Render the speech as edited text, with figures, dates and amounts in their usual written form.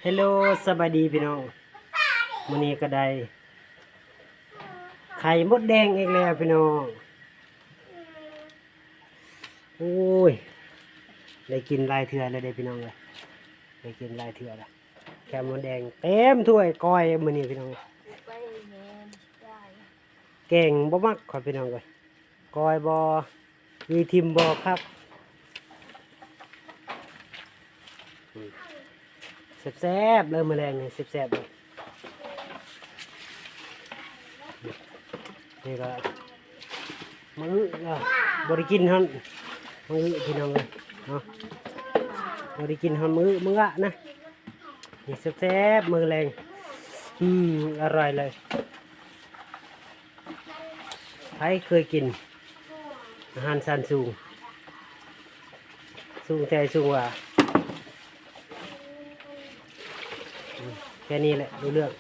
ฮลโหลสบายดีพี่น้องมื้อนี้ก็ได้ไข่มดแดงอีกแล้วพี่น้องโอ้ยได้กินหลายเทื่อแล้วได้พี่น้องเลยได้กินหลายเทื่อแล้วแค่มดแดงเต็มถ้วยก้อยมื้อนี้พี่น้องแกงบ่มักขอพี่น้องเลยก้อยบ่มีทิมบ่ครับแซ่บๆเลยแมลงนี่แซ่บๆเลยนี่ก็มื้อบริกินฮันมื้อพี่น้องเลยเนาะบริกินฮันมื้อนะนี่แซ่บๆมื้อแรงอร่อยเลยใครเคยกินอาหารสันสูงแต่สูงว่าแค่นี้แหละรู้เรื่อง